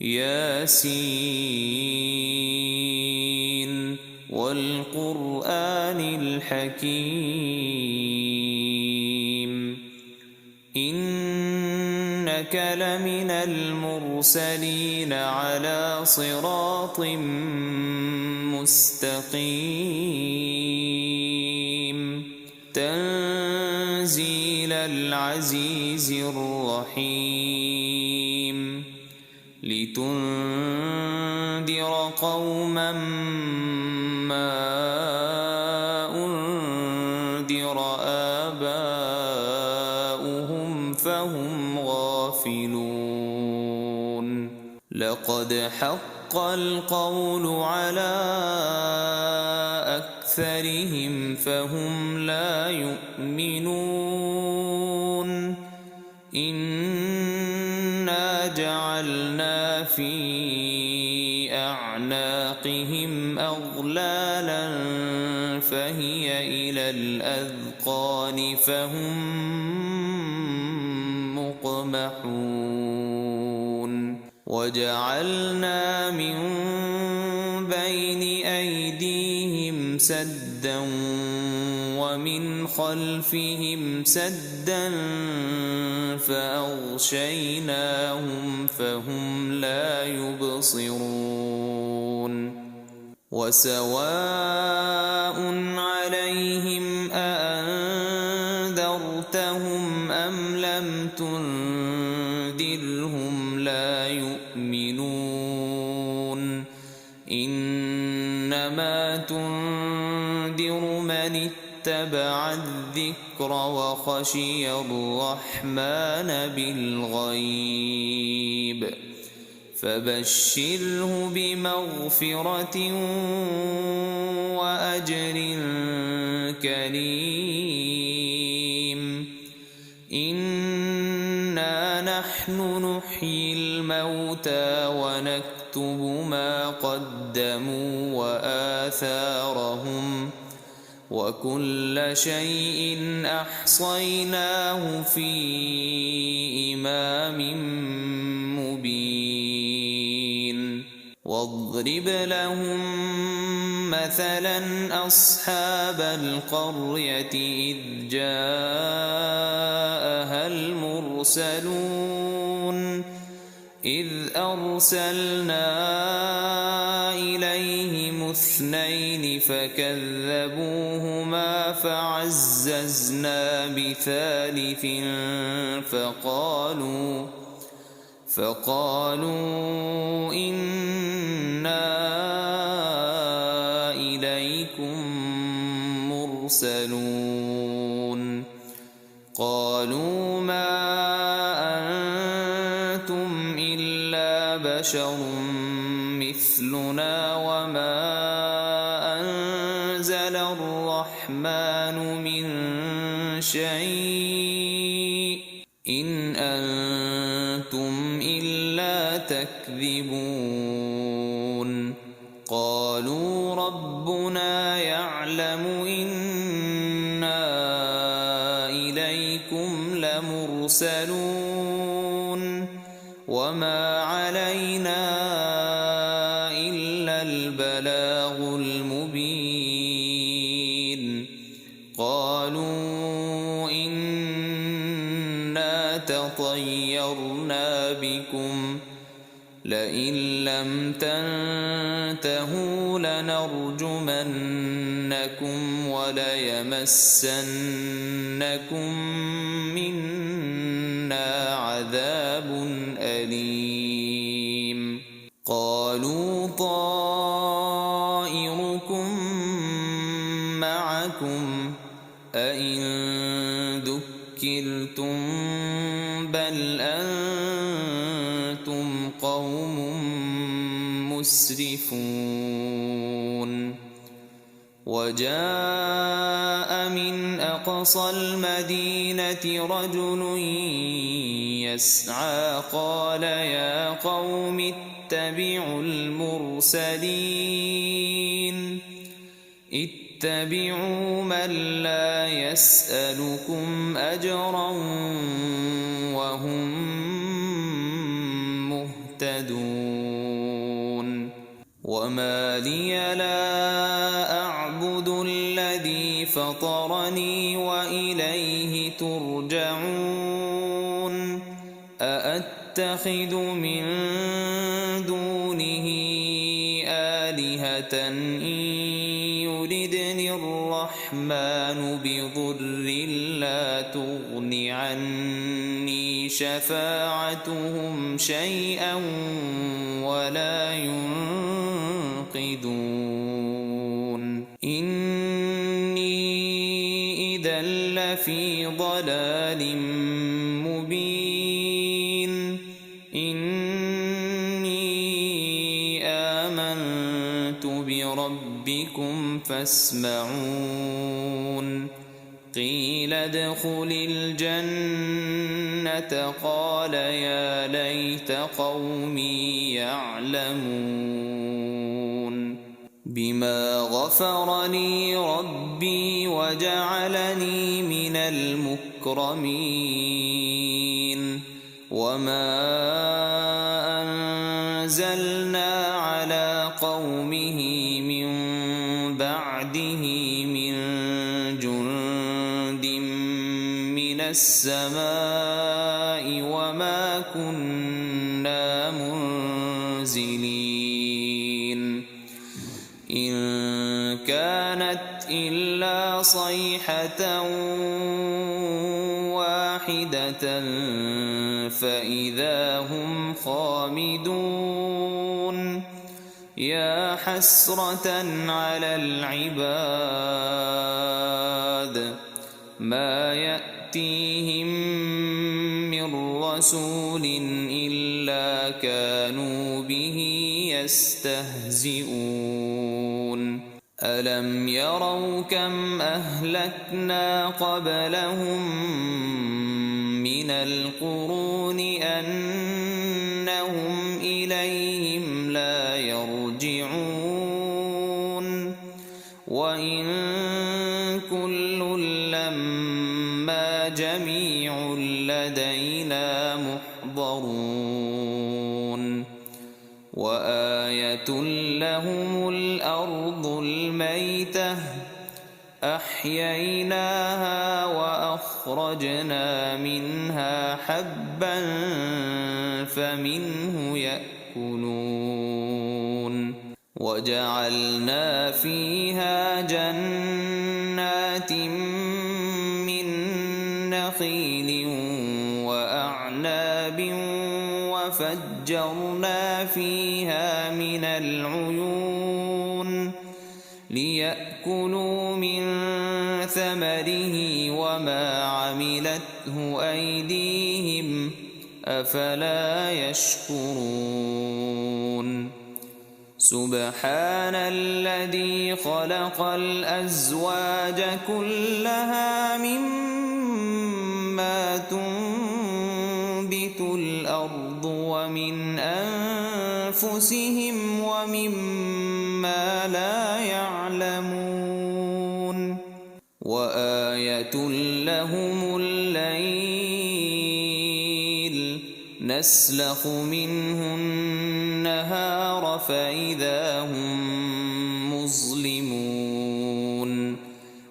ياسين والقرآن الحكيم إنك لمن المرسلين على صراط مستقيم تنزيل العزيز الرحيم لتنذر قوما ما أنذر آباؤهم فهم غافلون لقد حق القول على أكثرهم فهم لا يؤمنون إنا جعلنا في أعناقهم أغلالا فهي إلى الأذقان فهم مقمحون وجعلنا من بين أيديهم سدا ومن خلفهم سدا فأغشيناهم فهم لا يبصرون وسواء عليهم أأنذرتهم أم لم تنذرهم لا يؤمنون إنما تنذر من اتبع الذكر وخشي الرحمن بالغيب فبشره بمغفرة وأجر كريم إنا نحن نحيي الموتى ونكتب ما قدموا وآثارهم وكل شيء أحصيناه في إمام مبين واضرب لهم مثلا أصحاب القرية إذ جاءها المرسلون إذ أرسلنا إليهم اثنين فكذبوهما فعززنا بثالث فقالوا إنا إليكم مرسلون قالوا ما أنتم إلا بشر مثلنا وما أنزل الرحمن من شيء إن أنتم إلا تكذبون قالوا ربنا يعلم إنا إليكم لمرسلون وما علينا إلا البلاغ المبين قالوا إنا تطيرنا بكم لئن لم تنتهوا لنرجمنكم وليمسنكم منا عذاب أليم قالوا طائركم معكم أئن ذكرتم بل أنتم قوم مسرفون وجاء من أقصى المدينة رجل يسعى قال يا قوم اتبعوا المرسلين اتبعوا من لا يسألكم أجرا وهم مهتدون وما لي لا أعبد الذي فطرني وإليه ترجعون أأتخذ من دونه آلهة إن يردني الرحمن بضر لا تغن عني شفاعتهم شيئا ولا ينقذون إني إذا لفي ضلال مبين إني آمنت بربكم فاسمعون قيل ادخل الجنة قال يا ليت قومي يعلمون بما غفر لي ربي وجعلني من المكرمين وما أنزلنا على قومه من بعده من جند من السماء وما كنا منزلين إن كانت إلا صيحة واحدة فإذا هم خامدون يا حسرة على العباد ما يأتيهم من رسول إلا كانوا به يستهزئون ألم يروا كم أهلكنا قبلهم من القرون أنهم إليهم لا يرجعون وإن كل لما جميع لدينا محضرون وآية لهم الأرض الميتة أحييناها وأخرجنا منها حبا فمنه يأكلون وجعلنا فيها جنات من نخيل وأعناب وفجرنا فيها من العيون ليأكلوا من ثمره وما عملته أيديهم أفلا يشكرون سبحان الذي خلق الأزواج كلها مما تنبت الأرض ومن أنفسهم ومما لا يعلمون وآية لهم الليل نسلخ منه النهار فإذا هم مظلمون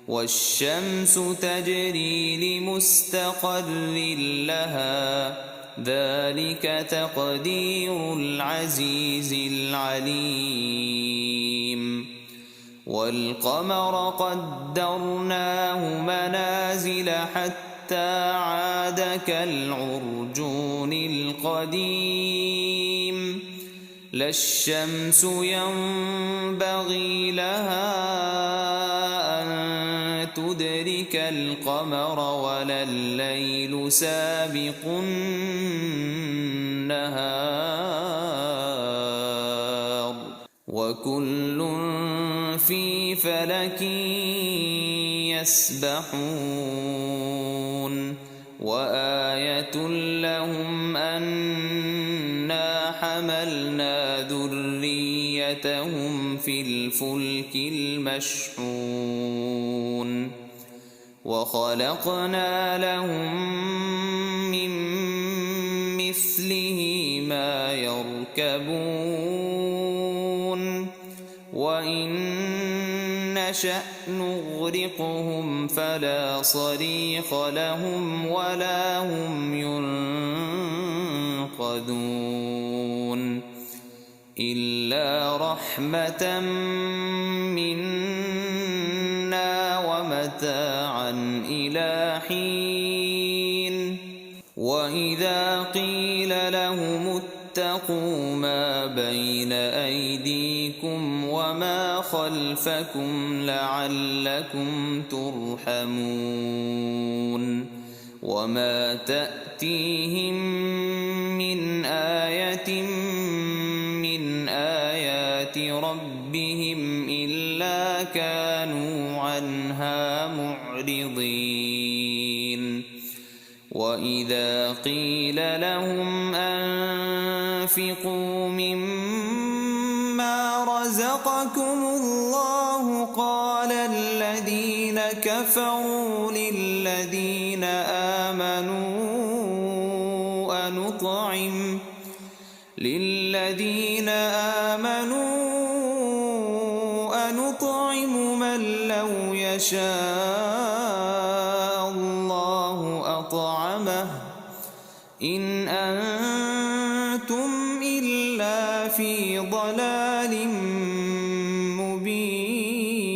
والشمس تجري لمستقر لها ذلك تقدير العزيز العليم والقمر قدرناه منازل حتى عاد كالعرجون القديم لا الشمس ينبغي لها أن تدرك القمر ولا الليل سابق النهار وكل في فلك يسبحون وآية لهم أنا حملنا ذريتهم في الفلك المشحون وخلقنا لهم من مثله ما يركبون يركبون وإن نشأ نغرقهم فلا صريخ لهم ولا هم ينقذون إلا رحمة منا ومتاعا إلى حين وإذا قيل لهم اتقوا ما بين أيديكم وما خلفكم لعلكم ترحمون وما تأتيهم من آية من آيات ربهم إلا كانوا عنها معرضين وإذا قيل لهم أنفقوا مما رزقكم الله قال الذين كفروا للذين آمنوا أنطعم من لو يشاء الله أطعمه إن أنتم إلا في ضلال مبين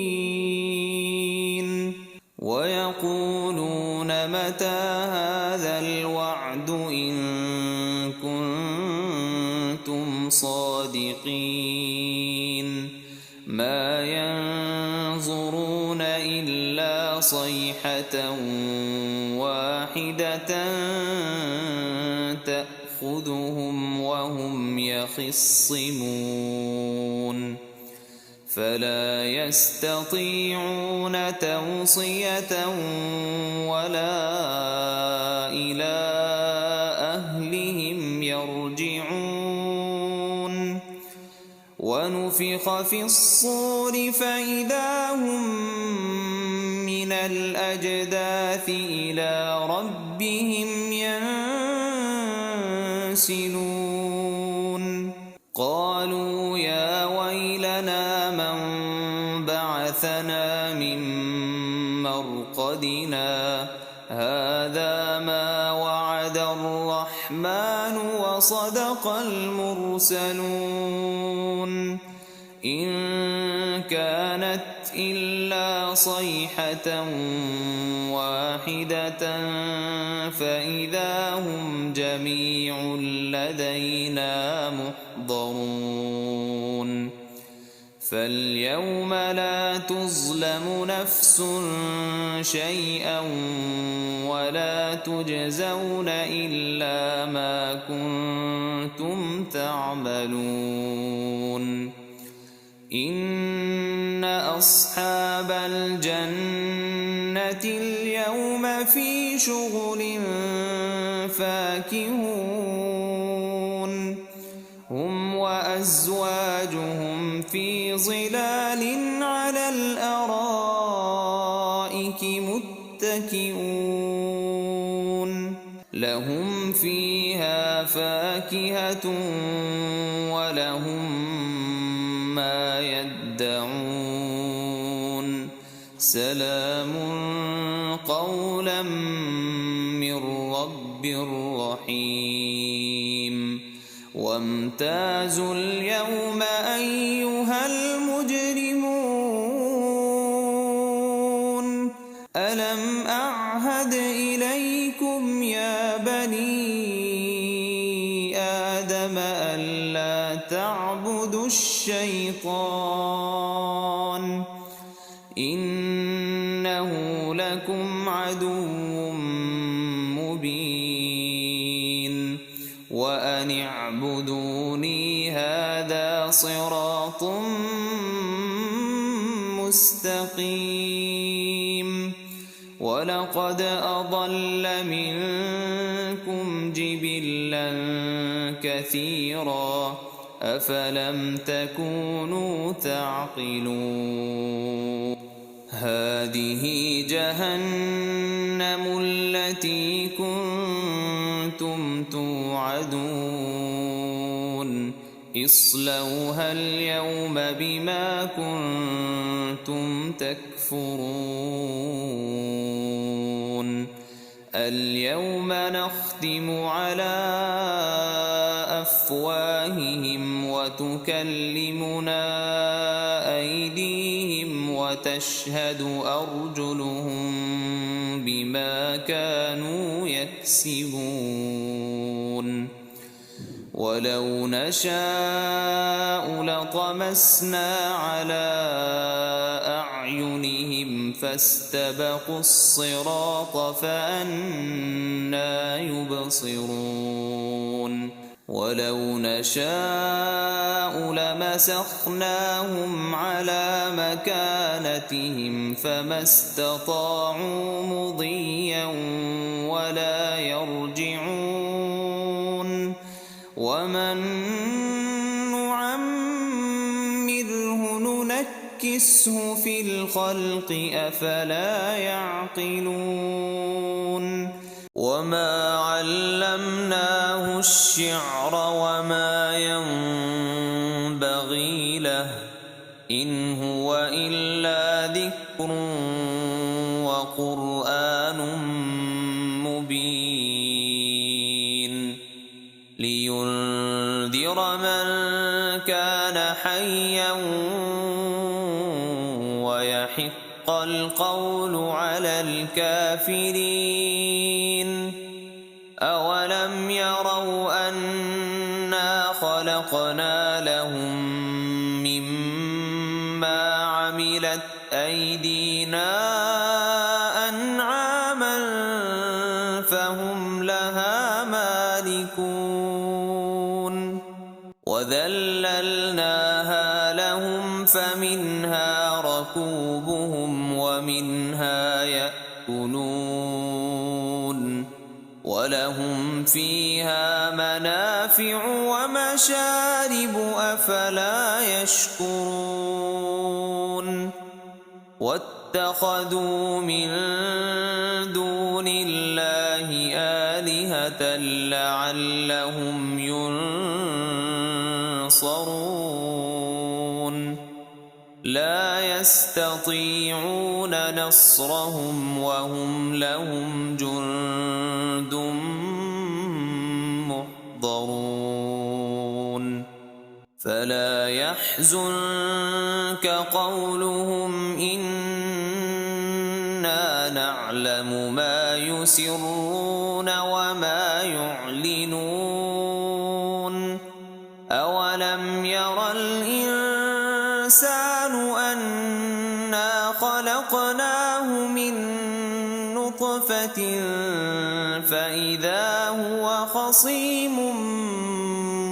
ويقولون متى هذا الوعد إن كنتم صادقين ما ينظرون إلا صيحة واحدة تأخذهم وهم يخصمون فلا يستطيعون توصية ولا إلى أهلهم يرجعون ونفخ في الصور فإذا هم من الأجداث إلى ربهم ينسلون قالوا يا ويلنا من بعثنا من مرقدنا هذا ما وعد الرحمن وصدق المرسلون إن كانت إلا صيحة واحدة فإذا هم جميع لدينا محضرون فاليوم لا تظلم نفس شيئا ولا تجزون إلا ما كنتم تعملون إن أصحاب الجنة اليوم في شغل فاكهون هم وأزواجهم في ظلال على الأرائك متكئون لهم فيها فاكهة ولهم ما يدعون سلام قولا من رب رحيم وامتازوا اليوم أيها المجرمون ألم أعهد إليكم يا بني آدم ألا تعبدوا الشيطان إنه لكم عدو مبين وأن اعبدوني هذا صراط مستقيم ولقد أضل منكم جبلا كثيرا أفلم تكونوا تعقلون هذه جهنم التي كنتم توعدون اصلوها اليوم بما كنتم تكفرون اليوم نختم على أفواههم وتكلمنا أيديهم وتشهد أرجلهم بما كانوا يكسبون ولو نشاء لطمسنا على أعينهم فاستبقوا الصراط فأنى يبصرون ولو نشاء لمسخناهم على مكانتهم فما استطاعوا مضيا ولا يرجعون ومن نعمره ننكسه في الخلق أفلا يعقلون وما علمناه الشعر وما ينبغي له إن هو إلا ذكر وقرآن مبين لينذر من كان حيا ويحق القول على الكافرين أولم يروا أنا خلقنا لهم مما عملت أيدينا أنعاما فهم لها مالكون وذللناها لهم فمنها ركوبهم ومنها يأكلون ولهم فيها منافع ومشارب أفلا يشكرون واتخذوا من دون الله آلهة لعلهم ينصرون لا يستطيعون نصرهم وهم لهم جند محضرون فلا يحزنك قولهم إنا نعلم ما يسرون وما يعلنون أولم ير الإنسان أنا خلقناه من نطفة فإذا هو خصيم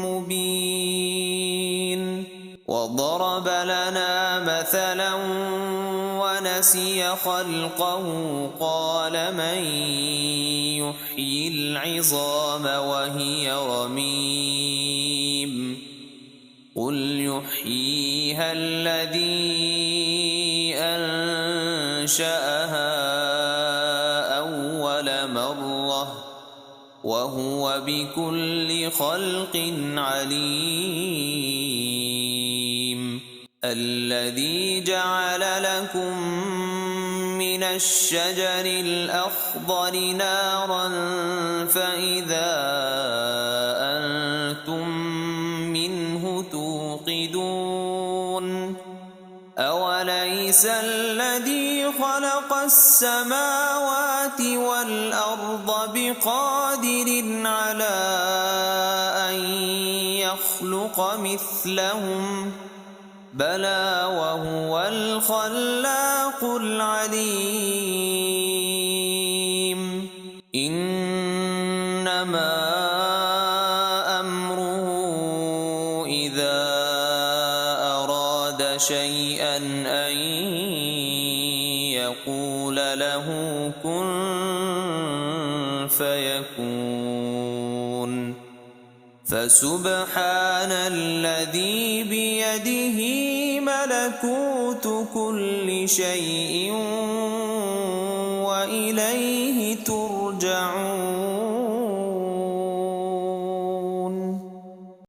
مبين وضرب لنا مثلا ونسي خلقه قال من يحيي العظام وهي رميم قل يحييها الذي أنشأها أول مرة وهو بكل خلق عليم الذي جعل لكم من الشجر الأخضر نارا فإذا أنتم منه توقدون أوليس الذي خلق السماوات والأرض بقادر على أن يخلق مثلهم بلى وهو الخلاق العليم إنما أمره إذا أراد شيئا أن يقول له كن فيكون فسبحان الذي بيده ملكوت كل شيء وإليه